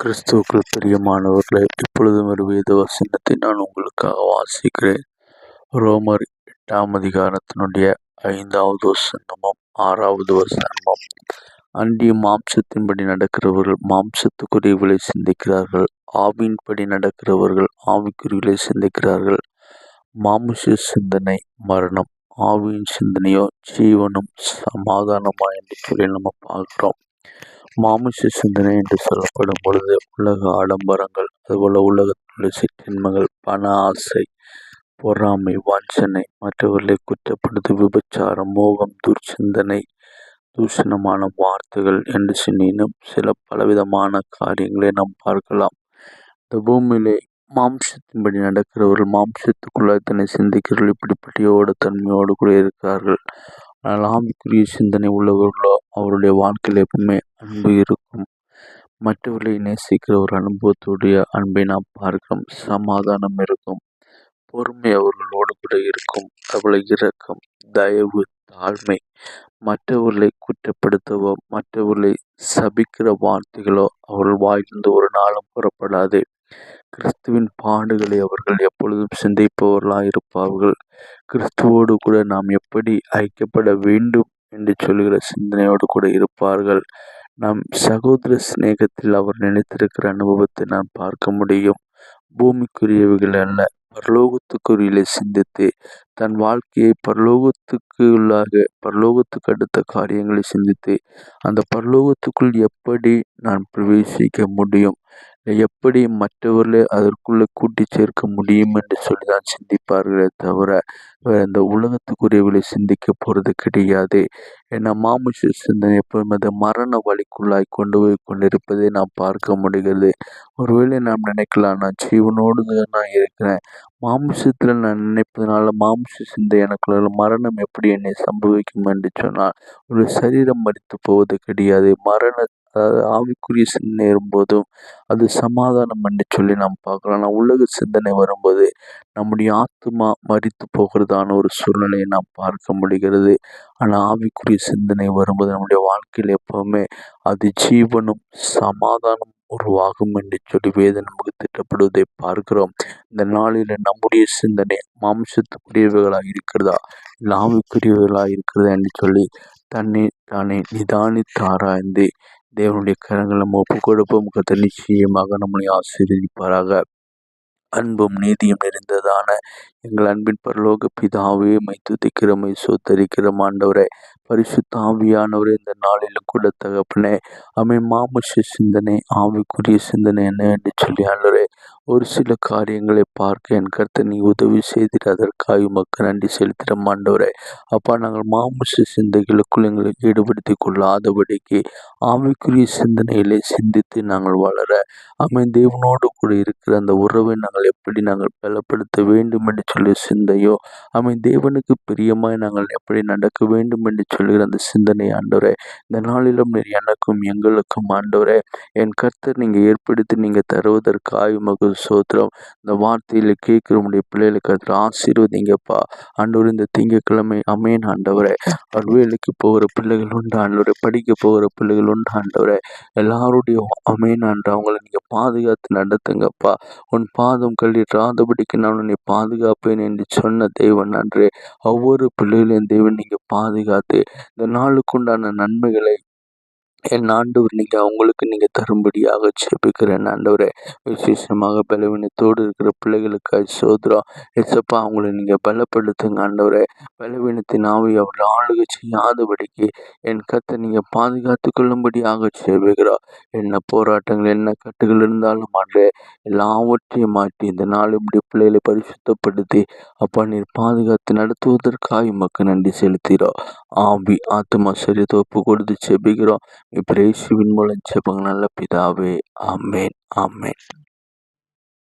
கிறிஸ்துவுக்குள் பிரியமானவர்களே, இப்பொழுதும் ஒரு வேத வசனத்தை நான் உங்களுக்காக வாசிக்கிறேன். ரோமர் 8ஆம் அதிகாரத்தினுடைய 5வது வசனமும் 6வது வசனமும். அன்றியும் மாம்சத்தின்படி நடக்கிறவர்கள் மாம்சத்துக்குரியவர்களை சிந்திக்கிறார்கள், ஆவியின்படி நடக்கிறவர்கள் ஆவிக்குரியவர்களை சிந்திக்கிறார்கள். மாம்ச சிந்தனை மரணம், ஆவியின் சிந்தனையோ ஜீவனும் சமாதானமா என்று சொல்லி நம்ம பார்க்கிறோம். மாமிச சிந்தனை என்று சொல்லப்படும் பொழுது உலக ஆடம்பரங்கள், அதுபோல உலகத்துள்ள சிற்றின்மைகள், பண ஆசை, பொறாமை, வஞ்சனை, மற்றவர்களை குற்றப்படுத்த, விபச்சாரம், மோகம், துர்ச்சிந்தனை, தூஷணமான வார்த்தைகள் என்று இன்னும் சில பலவிதமான காரியங்களை நாம் பார்க்கலாம். இந்த பூமியிலே மாம்சத்தின்படி நடக்கிறவர்கள் மாம்சத்துக்குள்ள தன்னை சிந்திக்கிறவர்கள் இப்படிப்பட்ட தன்மையோடு கூட இருக்கிறார்கள். ஆனால் ஆவிக்குரிய சிந்தனை உள்ளவர்களோ அவருடைய வாழ்க்கையில் எப்பவுமே அன்பு இருக்கும். மற்றவர்களை நேசிக்கிற ஒரு அனுபவத்துடைய அன்பை நாம் பார்க்கிறோம். சமாதானம் இருக்கும், பொறுமை அவர்களோடு கூட இருக்கும், அவளை இரக்கம், தயவு, தாழ்மை, மற்றவர்களை குற்றப்படுத்தவோ மற்றவர்களை சபிக்கிற வார்த்தைகளோ அவர்கள் வாயிலிருந்து ஒரு நாளும் புறப்படாது. கிறிஸ்துவின் பாடுகளை அவர்கள் எப்பொழுதும் சிந்திப்பவர்களாயிருப்பார்கள். கிறிஸ்துவோடு கூட நாம் எப்படி ஐக்கியப்பட வேண்டும் என்று சொல்கிற சிந்தனையோடு கூட இருப்பார்கள். நம் சகோதர சிநேகத்தில் அவர் நினைத்திருக்கிற அனுபவத்தை நாம் பார்க்க முடியும். பூமிக்குரியவைகள் அல்ல, பரலோகத்துக்குரியலை சிந்தித்து தன் வாழ்க்கையை பரலோகத்துக்கு அடுத்த காரியங்களை சிந்தித்து அந்த பரலோகத்துக்குள் எப்படி நான் பிரவேசிக்க முடியும், எப்படி மற்றவர்களை அதற்குள்ளே கூட்டி சேர்க்க முடியும் என்று சொல்லிதான் சிந்திப்பார்களே தவிர இந்த உலகத்துக்குரியவர்களை சிந்திக்க போறது கிடையாது. ஏன்னா மாமிச சிந்தனை எப்போதும் அது மரண வழிக்குள்ளாய் கொண்டு போய் கொண்டிருப்பதை நாம் பார்க்க முடிகிறது. ஒருவேளை நாம் நினைக்கலாம், நான் ஜீவனோடு தான் நான் இருக்கிறேன், மாமிசத்தில் நான் நினைப்பதனால மாமிச சிந்தை எனக்குள்ள மரணம் எப்படி என்னை சம்பவிக்கும் என்று சொன்னால், ஒரு சரீரம் மரித்து போவது கிடையாது. அதாவது ஆவிக்குரிய சிந்தனை வரும்போதும் அது சமாதானம் என்று சொல்லி நாம் பார்க்கலாம். ஆனால் உலக சிந்தனை வரும்போது நம்முடைய ஆத்மா மரித்து போகிறதான ஒரு சூழ்நிலையை நாம் பார்க்க முடிகிறது. ஆனால் ஆவிக்குரிய சிந்தனை வரும்போது நம்முடைய வாழ்க்கையில் எப்பவுமே அது ஜீவனும் சமாதானம் உருவாகும் என்று சொல்லி வேதம் நமக்கு திட்டப்படுவதை பார்க்கிறோம். இந்த நாளில் நம்முடைய சிந்தனை மாம்சத்துக்குரியவைகளாக இருக்கிறதா இல்லை ஆவிக்குரியவைகளாக இருக்கிறதா என்று சொல்லி தானே நிதானித்து ஆராய்ந்து தேவனுடைய கரங்களை நம்ம ஒப்பு கொடுப்போம். கர்த்தர் நிச்சயமாக நம்மளை ஆசீர்வதிப்பாராக. அன்பும் நீதியும் நிறைந்ததான எங்கள் அன்பின் பரலோக பிதாவே, மை துதிக்கிறோம், மை சோத்தரிக்கிறோம் ஆண்டவரே. பரிசுத்த ஆவியானவரே, இந்த நாளிலும் கூட தகப்பனே மாமிச சிந்தனை ஆவிக்குரிய சிந்தனை என்ன என்று சொல்லி ஆண்டவரே ஒரு சில காரியங்களை பார்க்க என் கர்த்தர் நீ உதவி செய்திட அதற்காக உமக்கு நன்றி செலுத்துகிறோம் ஆண்டவரே. அப்பா, நாங்கள் மாமிச சிந்தைகளுக்குள் எங்களை ஈடுபடுத்தி கொள்ளாதபடிக்கு ஆவிக்குரிய சிந்தனைகளை சிந்தித்து நாங்கள் வளர தேவனோடு கூட இருக்கிற அந்த உறவை நாங்கள் பலப்படுத்த வேண்டும் என்று சொல்லி சிந்தையோ தேவனுக்கு பிரியமாய் நாங்கள் எப்படி நடக்க வேண்டும் என்று சொல்கிற அந்த சிந்தனை ஆண்டவரே இந்த நாளிலும் நீர் எனக்கும் எங்களுக்கும் ஆண்டவரே என் கர்த்தர் நீங்கள் ஏற்படுத்தி நீங்கள் தருவதற்காக உமக்கு சோத்திரம். இந்த வார்த்தையில் கேட்கிற உடைய பிள்ளைகளை கர்த்தர் ஆசீர்வதிங்கப்பா ஆண்டவர். இந்த திங்கட்கிழமை அமேன் ஆண்டவரே. அவர் வேலைக்கு போகிற பிள்ளைகள் உண்டு ஆண்டவரே, படிக்க போகிற பிள்ளைகள் உண்டு ஆண்டவரே, எல்லாருடைய அமேன் ஆண்டு அவங்களை நீங்கள் பாதுகாத்து நடத்துங்கப்பா. உன் பாதம் கல்லிடாதபடிக்கு நான் உன்னை பாதுகாப்பேன் என்று சொன்ன தேவன் அன்றே ஒவ்வொரு பிள்ளைகளையும் தேவன் நீங்கள் பாதுகாத்து இந்த நாளுக்குண்டான நன்மைகளை என் ஆண்டவர் அவங்களுக்கு தரும்படியாக ஜெபிக்கிறேன் ஆண்டவரே. விசேஷமாக பலவீனத்தோடு இருக்கிற பிள்ளைகளுக்காக சோதரம் எசப்பா அவங்களை பலப்படுத்துங்க ஆண்டவரே. பலவீனத்தின் ஆவி அவர்கள் ஆளுகை செய்யாதபடிக்கு என் கர்த்தர் பாதுகாத்து கொள்ளும்படியாக ஜெபிக்கிறோம். என்ன போராட்டங்கள் என்ன கட்டுகள் இருந்தாலும் ஆண்டே எல்லாவற்றையும் மாற்றி இந்த நாள் இப்படி பிள்ளைகளை பரிசுத்தப்படுத்தி அப்பா நீர் பாதுகாத்து நடத்துவதற்காக உமக்கு நன்றி செலுத்துகிறோம். ஆவி ஆத்மா சரீரத்தை ஒப்பு கொடுத்து ஜெபிக்கிறோம். இயேசுவின் மூலம் ஜெபங்கள் நல்ல பிதாவே, ஆமென், ஆமென்.